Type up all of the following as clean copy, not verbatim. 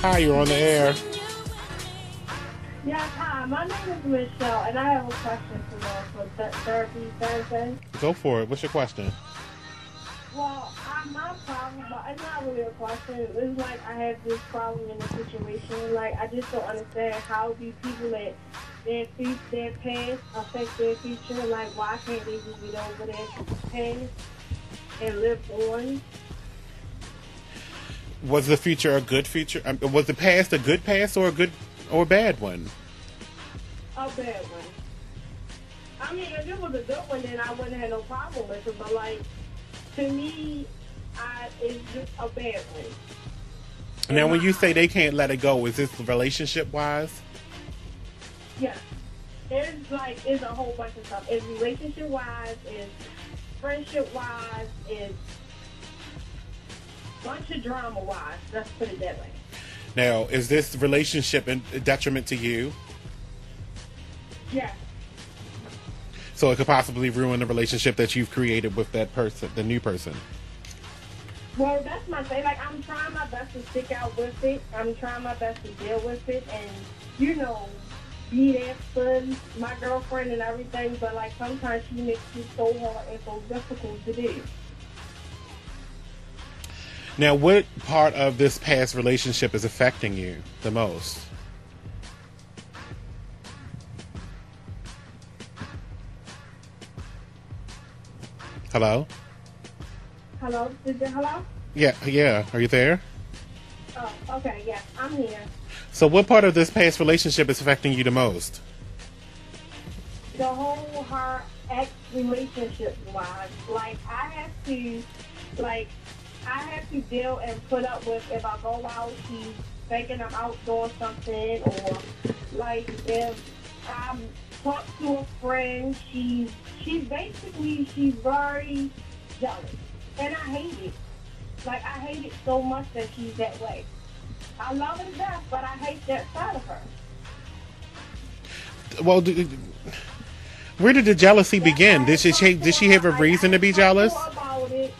Hi, you're on the air. Yes, hi. My name is Michelle, and I have a question for y'all for Therapy Thursday. Go for it. What's your question? Well, my problem, but it's not really a question. It's like I have this problem in the situation. Like, I just don't understand how do people let their past affect their future. Like, why can't they just get over their past and live on? Was the future a good future? Was the past a good past or a good or a bad one? A bad one. I mean, if it was a good one, then I wouldn't have no problem with it. But, like, to me, it's just a bad one. Now, when you say they can't let it go, is this relationship-wise? Yeah. It's a whole bunch of stuff. It's relationship-wise, it's friendship-wise, it's a bunch of drama-wise. Let's put it that way. Now, is this relationship a detriment to you? Yeah. So it could possibly ruin the relationship that you've created with that person, the new person. Well, that's my thing. Like, I'm trying my best to stick out with it. I'm trying my best to deal with it and, be there for my girlfriend and everything. But, like, sometimes she makes it so hard and so difficult to do. Now, what part of this past relationship is affecting you the most? Hello? Hello? Is it hello? Yeah. Are you there? Oh, okay, yes, I'm here. So what part of this past relationship is affecting you the most? The whole her ex relationship wise. Like I have to deal and put up with if I go out, she's thinking I'm out doing something, or like if I talk to a friend, she's very jealous. And I hate it. Like, I hate it so much that she's that way. I love her to death, but I hate that side of her. Well, where did the jealousy begin? Did she have a reason to be jealous? About it.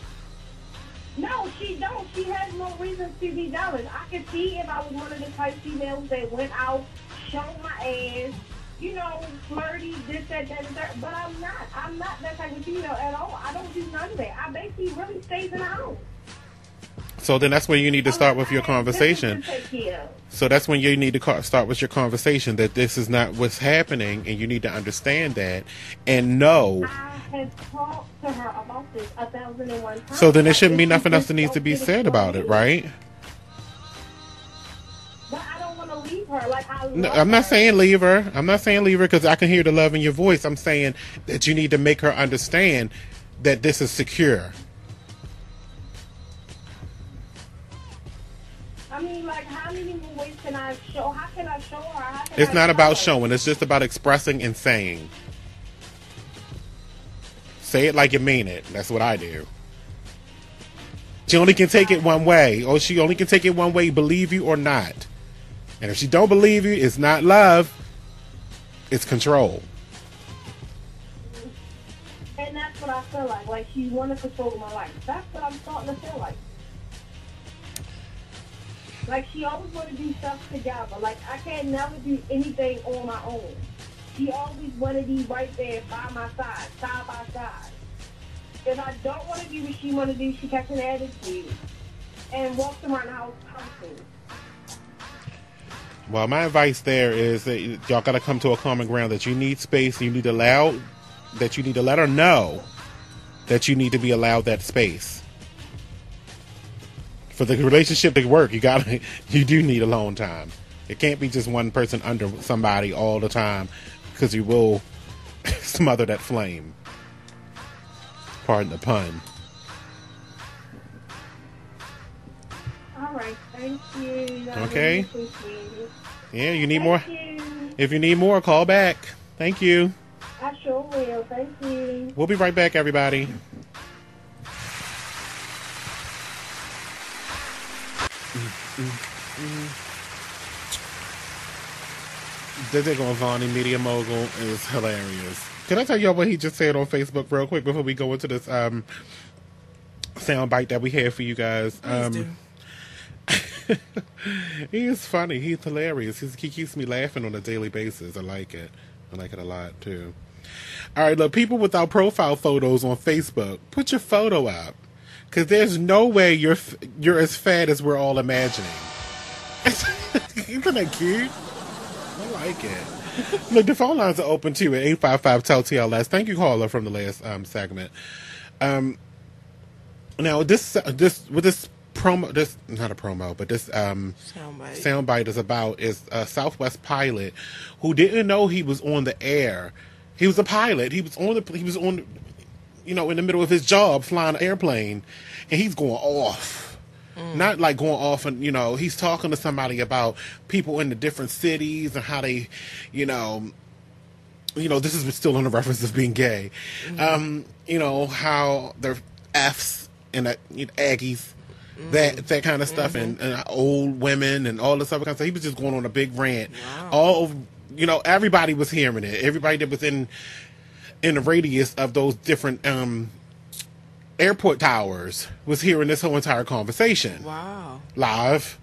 No, she don't. She has no reason to be jealous. I could see if I was one of the type females that went out, showed my ass, flirty, this, that, and that. But I'm not. I'm not that type of female at all. I don't do none of that. I basically really stays in the house. So then that's when you need to start with your conversation. So that's when you need to start with your conversation, that this is not what's happening, and you need to understand that and know. I have talked to her about this 1,001 times. So then there shouldn't be nothing else that needs to be said about it, right? But I don't want to leave her. Like, I'm not saying leave her. I'm not saying leave her because I can hear the love in your voice. I'm saying that you need to make her understand that this is secure. I mean, like, how many more ways can I show? How can I show her? It's not about showing. It's just about expressing and saying. Say it like you mean it. That's what I do. She only can take it one way. Or she only can take it one way, believe you or not. And if she don't believe you, it's not love. It's control. And that's what I feel like. Like, she want to control my life. That's what I'm starting to feel like. Like, she always want to do stuff together. Like, I can never do anything on my own. She always want to be right there by my side by side. If I don't want to do what she want to do, she gets an attitude and walks around the house cussing. Well, my advice there is that y'all got to come to a common ground that you need space. You need to let her know that you need to be allowed that space. For the relationship to work, you do need alone time. It can't be just one person under somebody all the time, because you will smother that flame. Pardon the pun. All right, thank you. Okay. Really appreciate it. Yeah, you need Thank more. you. If you need more, call back. Thank you. I sure will. Thank you. We'll be right back, everybody. The Dick on Vonnie, Media Mogul, is hilarious. Can I tell y'all what he just said on Facebook real quick before we go into this soundbite that we have for you guys? Please do. He is funny. He's hilarious. He keeps me laughing on a daily basis. I like it. I like it a lot, too. All right, look, people without profile photos on Facebook, put your photo up. Because there's no way you're as fat as we're all imagining. Isn't that cute? I like it. Look, the phone lines are open, too, at 855-TEL-TLS. Thank you, caller, from the last segment. Now, this promo, this not a promo, but this soundbite is about a Southwest pilot who didn't know he was on the air. He was a pilot. He was on, in the middle of his job flying an airplane, and he's going off. Not like going off, and he's talking to somebody about people in the different cities and how they, this is still on the reference of being gay. How they're F's and Aggies. That kind of stuff, and old women and all this other kind of stuff. He was just going on a big rant. Wow. All over, everybody was hearing it. Everybody that was in the radius of those different airport towers was hearing this whole entire conversation. Wow. Live.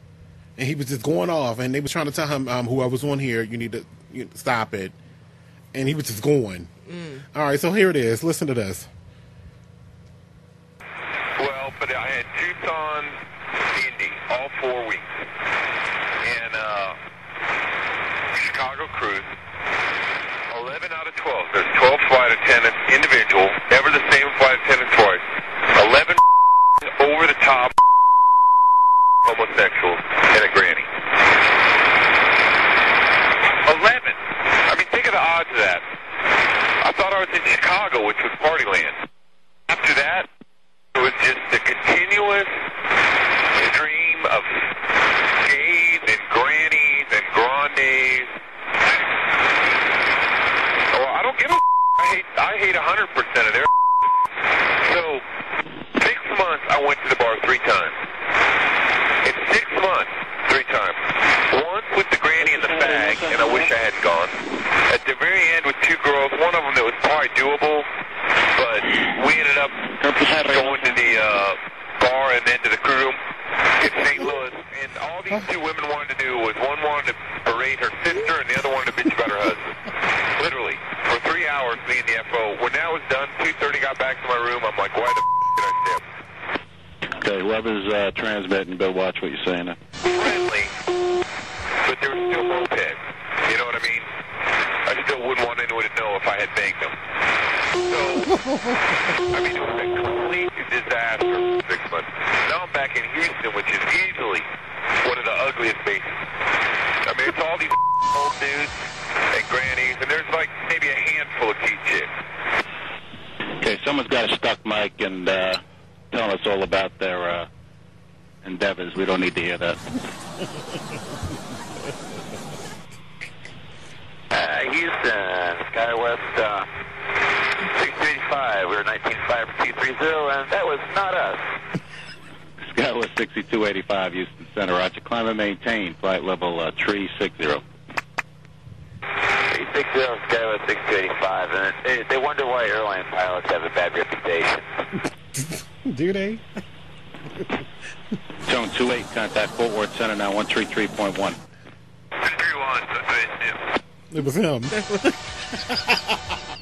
And he was just going off, and they was trying to tell him, whoever's on here, you need to stop it. And he was just going. All right, so here it is. Listen to this. Well, but I had Tucson, Indy, all 4 weeks. And Chicago cruise, 11 out of 12. There's 12 flight attendants, individual, never the same flight attendant twice. 11 over the top homosexuals and a granny. 11. I mean, think of the odds of that. I thought I was in Chicago, which was Partyland. After that, it was just a continuous stream of gays and grannies and grandes. Oh, I don't give a I hate 100% of their. So, 6 months I went to the bar 3 times. In 6 months, 3 times. Once with the granny in the bag, and I wish I hadn't gone. At the very end with 2 girls, one of them that was probably doable, but we ended up going to the bar and then to the crew room in St. Louis, and all these 2 women wanted to do was one wanted to berate her sister and the other wanted to bitch about her husband. Literally. For 3 hours, me and the FO. When that was done, 2:30 got back to my room, I'm like, why the did I step? Okay, whoever's transmitting, better watch what you're saying now. Friendly, but there were still mopeds. You know what I mean? I still wouldn't want anyone to know if I had banged them. So, I mean, it was a complete disaster for 6 months. Now I'm back in Houston, which is easily one of the ugliest bases. I mean, it's all these old dudes and grannies, and there's like maybe a handful of cute chicks. Okay, someone's got a stuck mic and telling us all about their endeavors. We don't need to hear that. Houston, SkyWest 6285. We were 195230, and that was not us. SkyWest 6285, Houston Center. Roger. Climb and maintain. Flight level 360. 360, SkyWest 6285. And they wonder why airline pilots have a bad reputation. Do they? Zone 28, contact Fort Worth Center now 133.1. 331, It was him.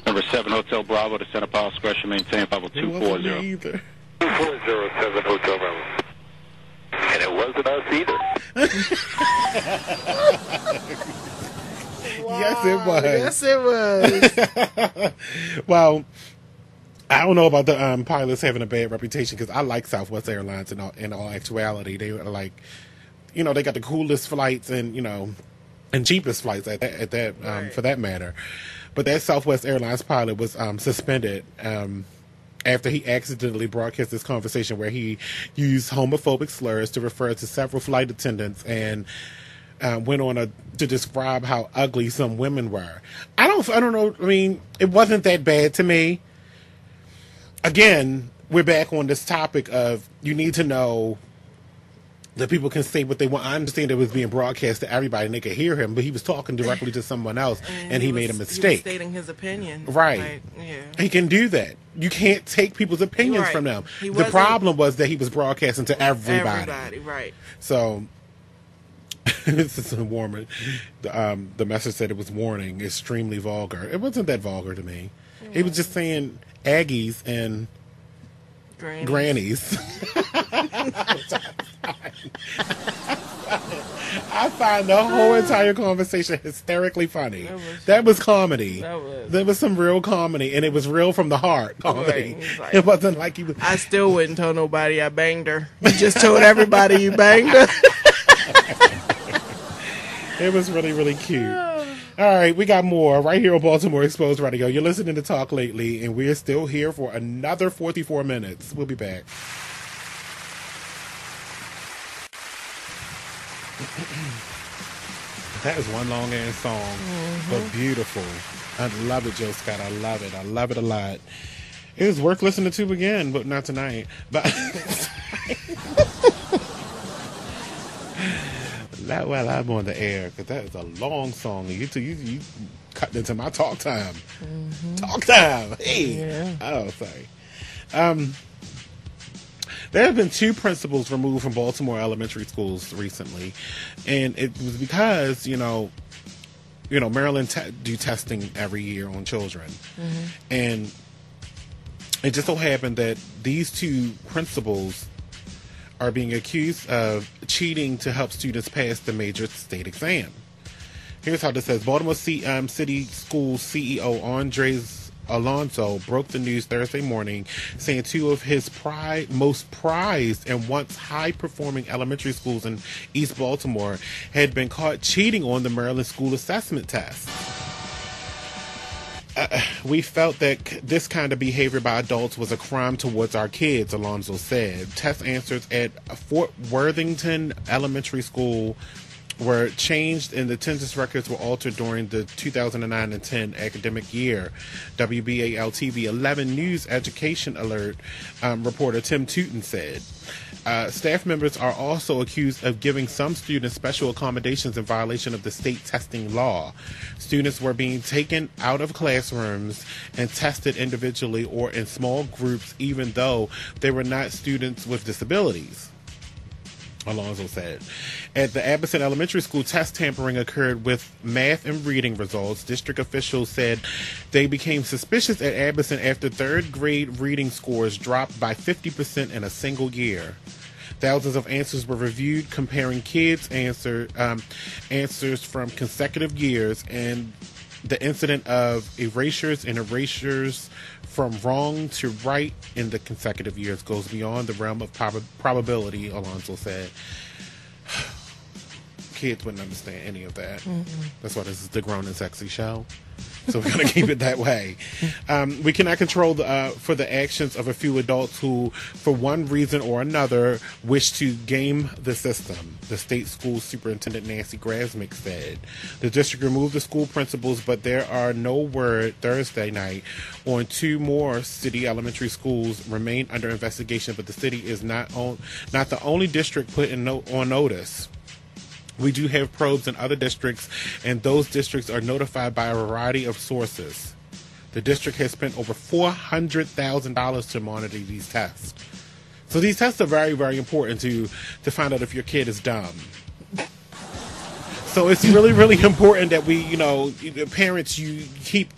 Number 7 Hotel Bravo to Center Power Discretion, maintain 50240. Either. 407 Hotel Bravo. And it wasn't us either. Wow. Yes, it was. Yes, it was. Well, I don't know about the pilots having a bad reputation because I like Southwest Airlines in all actuality. They were like, they got the coolest flights and cheapest flights at that right. For that matter. But that Southwest Airlines pilot was suspended after he accidentally broadcast this conversation where he used homophobic slurs to refer to several flight attendants and went on to describe how ugly some women were. I don't know. I mean, it wasn't that bad to me. Again, we're back on this topic of you need to know that people can say what they want. I understand it was being broadcast to everybody and they could hear him, but he was talking directly to someone else and he made a mistake. He was stating his opinion. Right. Like, yeah. He can do that. You can't take people's opinions from them. The problem was that he was broadcasting to everybody. Everybody, right. So, This is a warmer. The message said it was warning, extremely vulgar. It wasn't that vulgar to me. He was just saying Aggies and grannies. I find the whole entire conversation hysterically funny. That was comedy. There was some real comedy, and it was real from the heart comedy. Right. Like, it wasn't like he was. I still wouldn't tell nobody I banged her. You just told everybody you banged her. It was really, really cute. All right, we got more right here on Baltimore Exposed Radio. You're listening to Talk Lately, and we're still here for another 44 minutes. We'll be back. That is one long ass song, but beautiful. I love it, Joe Scott. I love it. I love it a lot. It was worth listening to again, but not tonight. But not while I'm on the air, because that is a long song. You cut into my talk time. Talk time. Hey. Yeah. Oh, sorry. There have been 2 principals removed from Baltimore elementary schools recently, and it was because Maryland do testing every year on children, and it just so happened that these 2 principals are being accused of cheating to help students pass the major state exam. Here's how this says: Baltimore City Schools CEO Andres Alonso broke the news Thursday morning, saying 2 of his most prized and once high-performing elementary schools in East Baltimore had been caught cheating on the Maryland School Assessment Test. We felt that this kind of behavior by adults was a crime towards our kids, Alonso said. Test answers at Fort Worthington Elementary School were changed and the attendance records were altered during the 2009 and 10 academic year. WBAL TV 11 News Education Alert reporter Tim Tootin said. Staff members are also accused of giving some students special accommodations in violation of the state testing law. Students were being taken out of classrooms and tested individually or in small groups, even though they were not students with disabilities, Alonso said. At the Abbison Elementary School, test tampering occurred with math and reading results. District officials said they became suspicious at Abbison after third grade reading scores dropped by 50% in a single year. Thousands of answers were reviewed, comparing kids' answers from consecutive years, and the incident of erasures from wrong to right in the consecutive years goes beyond the realm of probability, Alonso said. Kids wouldn't understand any of that. That's why this is the Grown and Sexy show. So we're going to keep it that way. We cannot control for the actions of a few adults who, for one reason or another, wish to game the system, the state school superintendent Nancy Grasmick said. The district removed the school principals, but there are no word Thursday night on 2 more city elementary schools remain under investigation, but the city is not the only district put on notice. We do have probes in other districts, and those districts are notified by a variety of sources. The district has spent over $400,000 to monitor these tests. So these tests are very, very important to find out if your kid is dumb. So it's really, really important that we, parents, you keep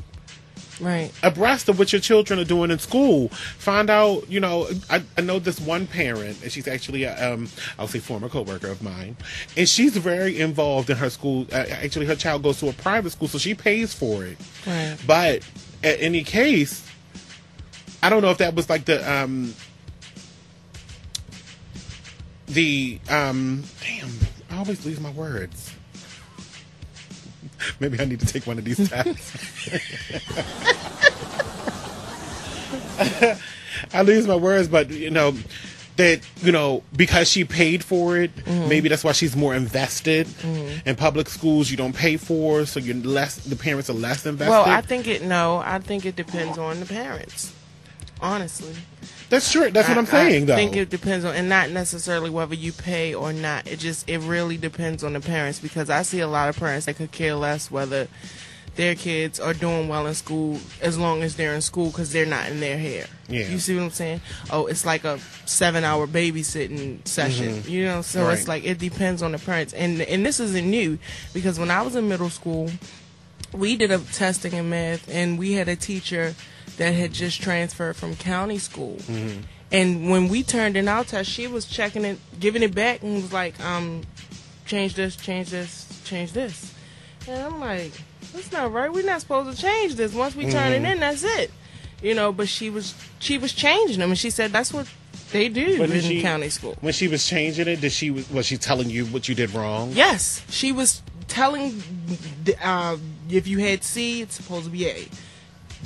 abreast of what your children are doing in school. Find out, I know this one parent, and she's actually I'll say former coworker of mine, and she's very involved in her school. Actually, her child goes to a private school, so she pays for it. Right. But in any case, I don't know if that was like damn, I always lose my words. Maybe I need to take one of these tests. I lose my words, but because she paid for it, maybe that's why she's more invested. In public schools, you don't pay for, so the parents are less invested. Well, I think it depends on the parents. Honestly. That's true. That's what I'm saying, though. I think it depends on, and not necessarily whether you pay or not. It really depends on the parents, because I see a lot of parents that could care less whether their kids are doing well in school as long as they're in school because they're not in their hair. Yeah. You see what I'm saying? Oh, it's like a 7-hour babysitting session. You know, so Right. it's like it depends on the parents. And this isn't new because when I was in middle school, we did a testing in math, and we had a teacher that had just transferred from county school. And when we turned in our test, she was checking it, giving it back, and was like, change this, change this, change this. And I'm like, that's not right. We're not supposed to change this. Once we turn it in, that's it. You know, but she was changing them, and she said that's what they do But in county school. When she was changing it, was she telling you what you did wrong? Yes, she was telling if you had C, it's supposed to be A.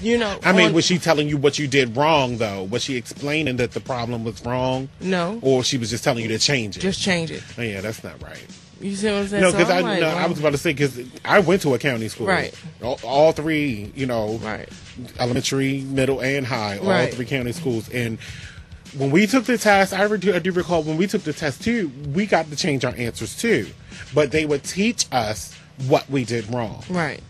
You know, I mean, was she telling you what you did wrong, though? Was she explaining that the problem was wrong? No. Or she was just telling you to change it? Just change it. Oh, yeah, that's not right. You see what I'm saying? No, So because I'm like, I was about to say, because I went to a county school. Right. All three, you know, Right. elementary, middle, and high, all Right. 3 county schools. And when we took the test, I do recall when we took the test, too, we got to change our answers, too. But they would teach us what we did wrong. Right.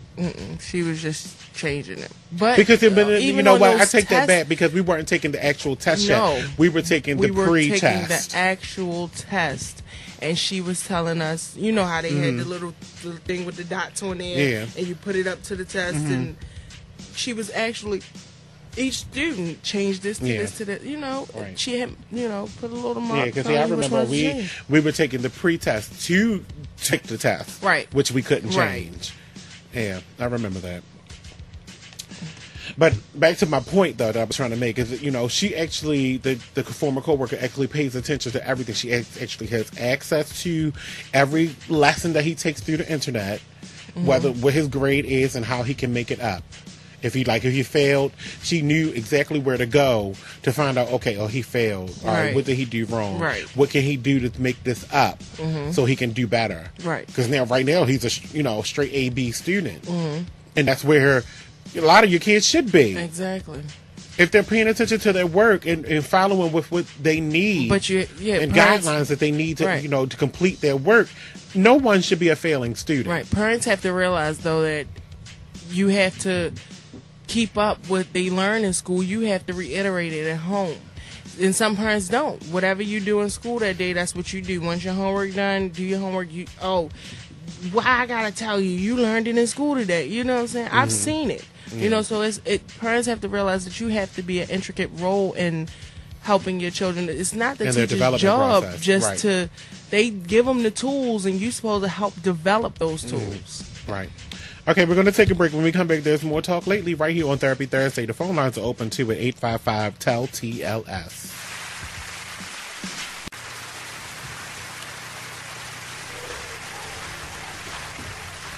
She was just changing it. But Because you even know on what, I those take that tests- back because we weren't taking the actual test No. yet. We were taking the we were pre-test. taking the actual test, and she was telling us, you know how they had the little thing with the dots on there, Yeah. and you put it up to the test, and she was actually, each student changed this to Yeah. this to that, you know, Right. she had, you know, put a little mark. Yeah, because telling I you which remember ones to change. we were taking the pre-test to take the test, Right. Which we couldn't change. Right. Yeah, I remember that. But back to my point, though, that I was trying to make is that, you know, she actually, the former coworker actually pays attention to everything. She actually has access to every lesson that he takes through the internet, what his grade is and how he can make it up. If he failed, she knew exactly where to go to find out, okay, he failed. All right, Right. what did he do wrong? Right. What can he do to make this up so he can do better? Right. Because right now, he's a, straight A-B student. And that's where a lot of your kids should be. Exactly. If they're paying attention to their work and following with what they need But and parents- guidelines that they need to, Right. to complete their work, no one should be a failing student. Right. Parents have to realize, though, that you have to keep up what they learn in school. You have to reiterate it at home. And some parents don't. Whatever you do in school that day, that's what you do. Once your homework done, do your homework. Why I gotta tell you, you learned it in school today. You know what I'm saying? I've seen it. You know, so parents have to realize that you have to be an intricate role in helping your children. It's not the In their teacher's development job process. just Right. to, they give them the tools and you're supposed to help develop those tools. Right. Okay, we're going to take a break. When we come back, there's more talk lately right here on Therapy Thursday. The phone lines are open too at 855-TEL-TLS.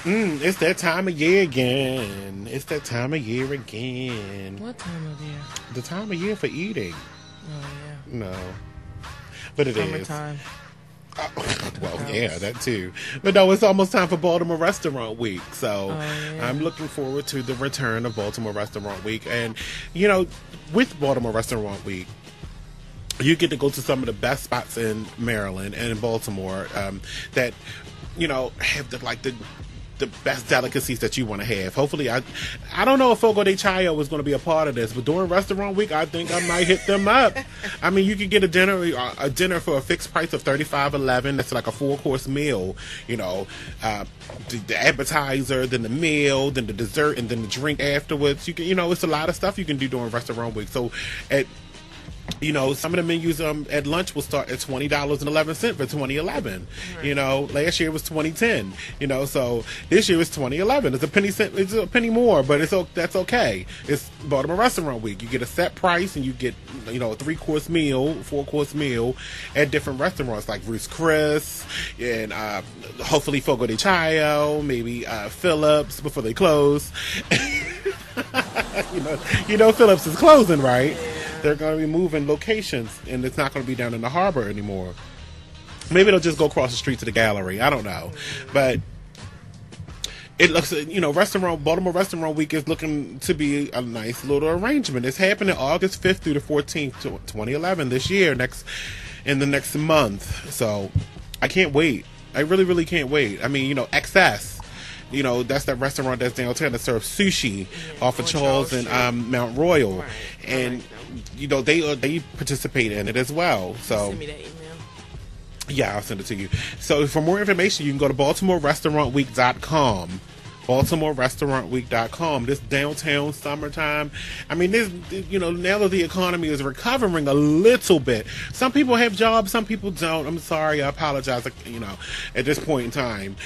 It's that time of year again. It's that time of year again. What time of year? The time of year for eating. Oh, No. But it is. Summertime. Well, yeah, that too. But no, it's almost time for Baltimore Restaurant Week. So yeah. I'm looking forward to the return of Baltimore Restaurant Week. And, with Baltimore Restaurant Week, you get to go to some of the best spots in Maryland and in Baltimore that, have the best delicacies that you want to have. Hopefully, I don't know if Fogo de Chao is going to be a part of this, but during Restaurant Week, I think I might hit them up. I mean, you can get a dinner for a fixed price of $35.11. That's like a 4-course meal. The appetizer, then the meal, then the dessert, and then the drink afterwards. You can, it's a lot of stuff you can do during Restaurant Week. So some of the menus at lunch will start at $20.11 for 2011. Right. Last year was 2010. So this year is 2011. It's a penny more, but that's okay. It's Baltimore Restaurant Week. You get a set price and you get a 3-course meal, 4-course meal at different restaurants like Ruth's Chris and hopefully Fogo de Chao, maybe Phillips before they close. Phillips is closing, right? They're going to be moving locations, and it's not going to be down in the harbor anymore. Maybe they'll just go across the street to the gallery. I don't know. But it looks, Baltimore Restaurant Week is looking to be a nice little arrangement. It's happening August 5th through the 14th, 2011, this year, in the next month. So I can't wait. I really, really can't wait. I mean, XS You know, that's that restaurant that's downtown that serves sushi off of Charles and Mount Royal. Right. And, you know, they participate in it as well. So Send me that email. yeah, I'll send it to you. So for more information, you can go to BaltimoreRestaurantWeek.com. BaltimoreRestaurantWeek.com. This downtown summertime. I mean, this, you know, now that the economy is recovering a little bit, some people have jobs, some people don't. I'm sorry, I apologize. You know, at this point in time,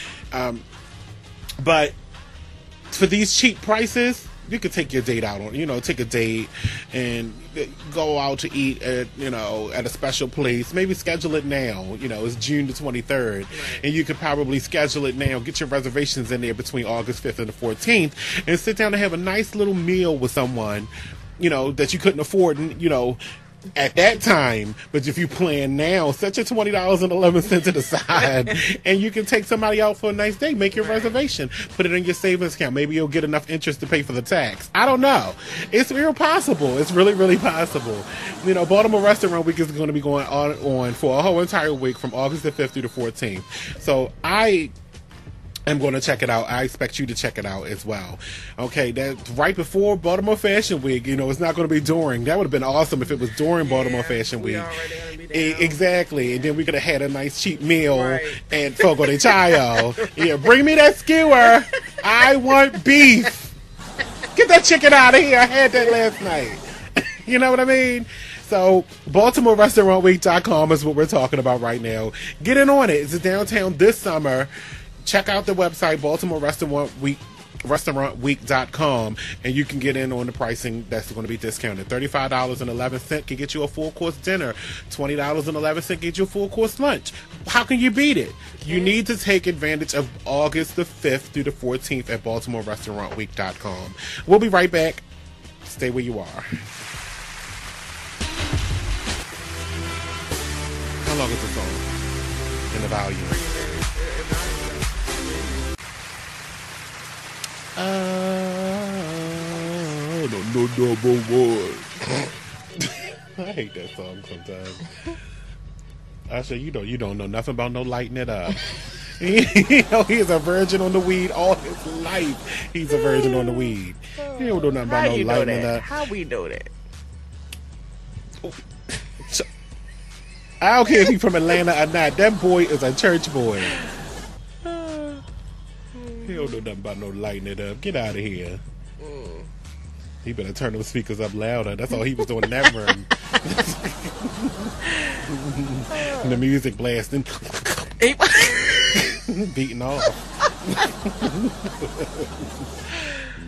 but for these cheap prices, you could take your date out on, you know, take a date and go out to eat at, you know, at a special place. Maybe schedule it now. You know, it's June the 23rd, and you could probably schedule it now. Get your reservations in there between August 5th and the 14th, and sit down and have a nice little meal with someone, you know, that you couldn't afford, you know, at that time. But if you plan now, set your $20.11 to the side, and you can take somebody out for a nice day. Make your reservation, put it in your savings account. Maybe you'll get enough interest to pay for the tax. I don't know. It's real possible. It's really, really possible. You know, Baltimore Restaurant Week is going to be going on for a whole entire week from August the 5th through the 14th. So I'm going to check it out. I expect you to check it out as well. Okay, that's right before Baltimore Fashion Week. You know, it's not going to be during. That would have been awesome if it was during Baltimore Fashion Week. Exactly. And then we could have had a nice cheap meal at Fogo de Chao. Yeah, bring me that skewer. I want beef. Get that chicken out of here. I had that last night. You know what I mean? So, BaltimoreRestaurantWeek.com is what we're talking about right now. Get in on it. It's downtown this summer. Check out the website, BaltimoreRestaurantWeek.com, and you can get in on the pricing that's going to be discounted. $35.11 can get you a full-course dinner. $20.11 can get you a full-course lunch. How can you beat it? You need to take advantage of August the 5th through the 14th at BaltimoreRestaurantWeek.com. We'll be right back. Stay where you are. How long is the song? And the volume? No double one. I hate that song sometimes. I say, you don't know nothing about no lighting it up. You know, he's a virgin on the weed all his life. He's a virgin on the weed. He don't know nothing about no lighting it up. How we know that? I don't care if he's from Atlanta or not. That boy is a church boy. He don't know nothing about no lighting it up. Get out of here. He better turn those speakers up louder. That's all he was doing in that room. And the music blasting. Beating off.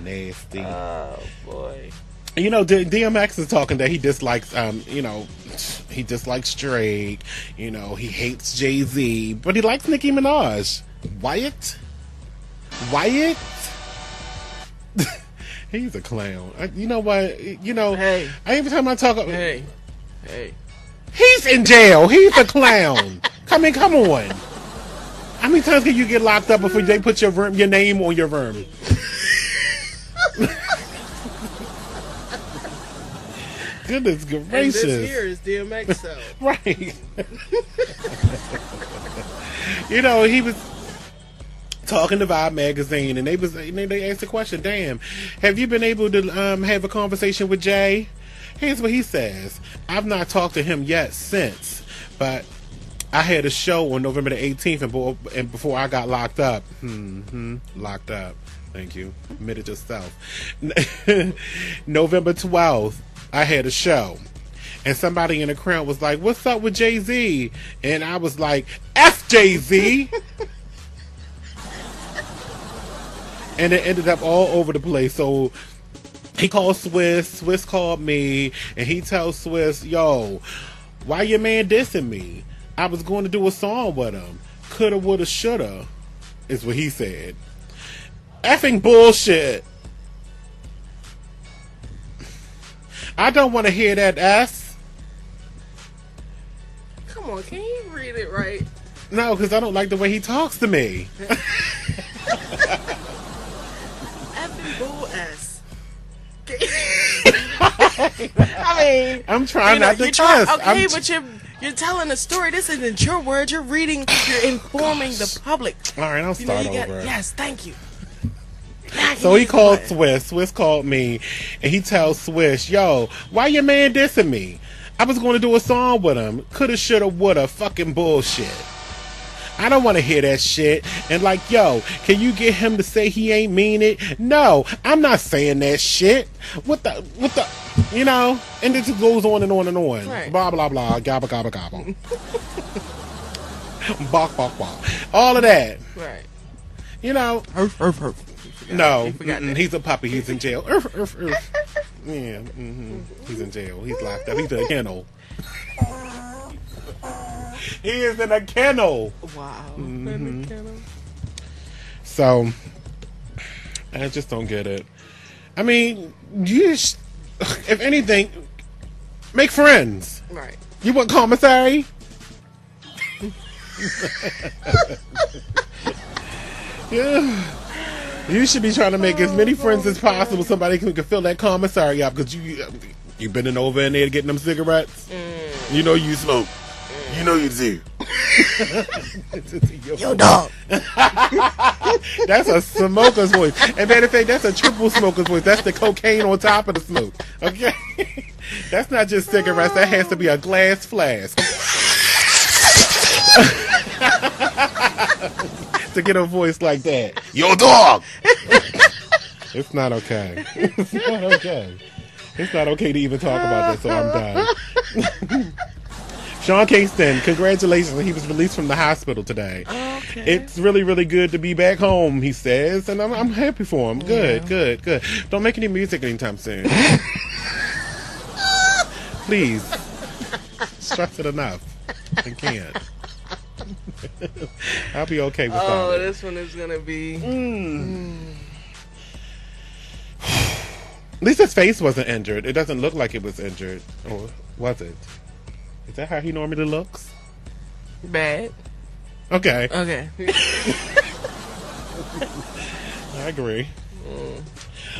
Nasty. Oh, boy. You know, DMX is talking that he dislikes, you know, he dislikes Drake. You know, he hates Jay-Z. But he likes Nicki Minaj. Wyatt? He's a clown. You know what? You know, hey. Every time I talk... Hey. He's in jail. He's a clown. Come on. How many times can you get locked up before they put your name on your room? Goodness gracious. And this here is DMX, so. Right. You know, he was talking to Vibe magazine, and they asked the question, damn, have you been able to have a conversation with Jay? Here's what he says. I've not talked to him yet since, but I had a show on November the 18th, and before I got locked up. Locked up. Thank you. Admitted yourself. November 12th, I had a show. And somebody in the crowd was like, what's up with Jay-Z? And I was like, F Jay-Z! And it ended up all over the place. So he called Swiss called me, and he tells Swiss, yo, why your man dissing me? I was going to do a song with him. Coulda, woulda, shoulda, is what he said. Effing bullshit. I don't want to hear that S. Come on, can you read it right? No, because I don't like the way he talks to me. Effing bull S. I mean, I'm trying not to cuss. Okay, but you're telling a story. This isn't your word. You're reading. You're informing the public. All right, I'll start over. Yes, thank you. So he called Swiss. Swiss called me, and he tells Swiss, "Yo, why your man dissing me? I was going to do a song with him. Coulda, shoulda, woulda. Fucking bullshit. I don't want to hear that shit." And like, yo, can you get him to say he ain't mean it? No, I'm not saying that shit. What the, you know? And it just goes on and on and on. Right. Blah, blah, blah. Gobble, gobble, gobble. Bok, bok, bok. All of that. Right. You know? Herf. No, he's a puppy. He's in jail. Yeah, he's in jail. He's locked up. He's in a kennel. He is in a kennel. Wow. In a kennel. So, I just don't get it. I mean, if anything, make friends. Right. You want commissary? Yeah. You should be trying to make as many friends as possible. Somebody can fill that commissary up, because you bending over in there getting them cigarettes. You know you smoke. You know you do. Yo, dog. That's a smoker's voice. And matter of fact, that's a triple smoker's voice. That's the cocaine on top of the smoke. Okay? That's not just cigarettes. That has to be a glass flask. To get a voice like that. Yo, dog! It's not okay. It's not okay. It's not okay to even talk about this, so I'm done. Sean Kingston, congratulations. He was released from the hospital today. Okay. It's really, really good to be back home, he says, and I'm happy for him. Good. Don't make any music anytime soon. Please. Stress it enough. I can't. I'll be okay with that. Oh, this one is gonna be. At least his face wasn't injured. It doesn't look like it was injured. Or was it? Is that how he normally looks? Bad. Okay. Okay. I agree.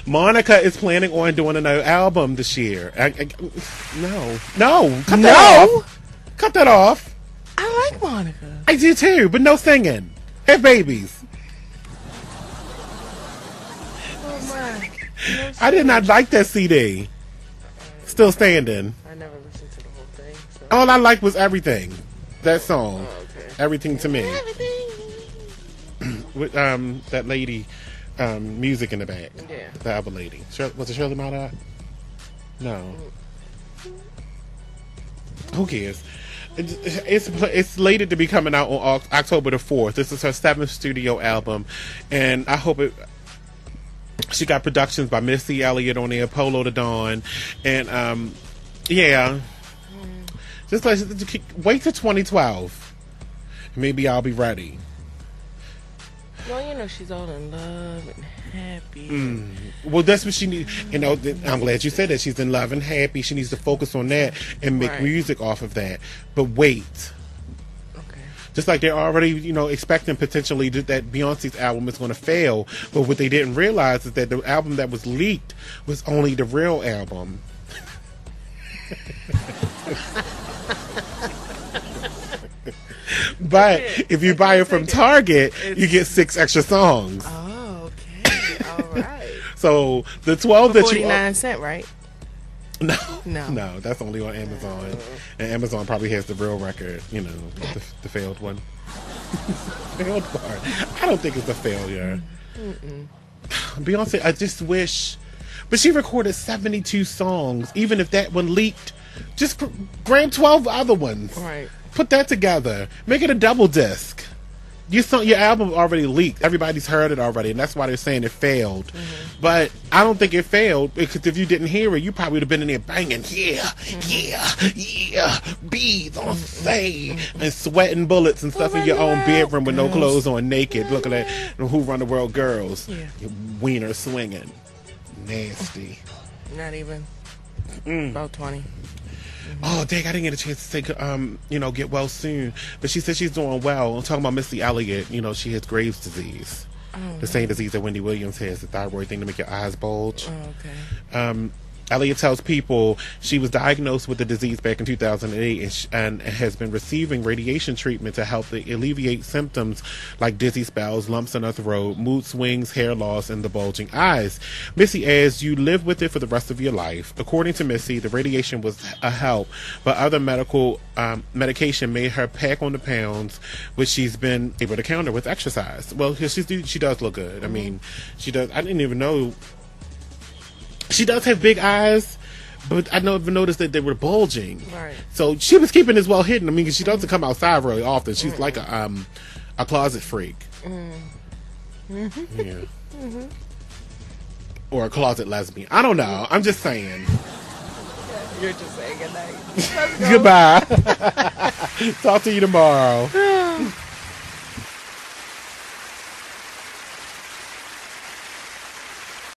Monica is planning on doing another album this year. No. Cut that off. Cut that off. I like Monica. I do too, but no singing. Have babies. Oh my. I did not like that CD. Still standing. I never listened to the whole thing. So. All I liked was Everything. That song. Oh, okay. Everything to me. With that lady, music in the back. Yeah. The other lady. Was it Shirley Maldot? No. Who cares? It's slated to be coming out on October the 4th. This is her 7th studio album, and I hope it. She got productions by Missy Elliott on there, Polo the Dawn, and yeah. Just like wait till 2012. Maybe I'll be ready. Well, you know, she's all in love and happy. Well, that's what she needs. You know, I'm glad you said that. She's in love and happy. She needs to focus on that and make music off of that. But wait. Okay. Just like they're already, you know, expecting potentially that Beyonce's album is going to fail. But what they didn't realize is that the album that was leaked was only the real album. But if you buy it from Target, you get 6 extra songs. Oh, okay. All right. So the 12 that 49 cents, right? No, that's only on Amazon. And Amazon probably has the real record, you know, the failed one. Failed part. I don't think it's a failure. Beyonce, I just wish. But she recorded 72 songs. Even if that one leaked, just grab 12 other ones. Right. Put that together. Make it a double disc. Your album already leaked. Everybody's heard it already, and that's why they're saying it failed. But I don't think it failed, because if you didn't hear it, you probably would have been in there banging, yeah, bees on say, and sweating bullets and stuff in your own bedroom with no clothes on, naked, looking at Who Run the World girls. Yeah. Your wiener swinging. Nasty. Not even. About 20. Oh, dang, I didn't get a chance to say, get well soon. But she said she's doing well. I'm talking about Missy Elliott. You know, she has Graves' disease. The same disease that Wendy Williams has, the thyroid thing to make your eyes bulge. Oh, okay. Elliot tells People she was diagnosed with the disease back in 2008 and has been receiving radiation treatment to help alleviate symptoms like dizzy spells, lumps in her throat, mood swings, hair loss, and the bulging eyes. Missy adds, you live with it for the rest of your life. According to Missy, the radiation was a help, but other medication made her pack on the pounds, which she's been able to counter with exercise. Well, she does look good. I mean, she does. I didn't even know. She does have big eyes, but I never noticed that they were bulging. Right. So she was keeping this well hidden. I mean, she doesn't come outside really often. She's like a closet freak. Yeah. Or a closet lesbian. I don't know. I'm just saying. You're just saying good night. Goodbye. Talk to you tomorrow.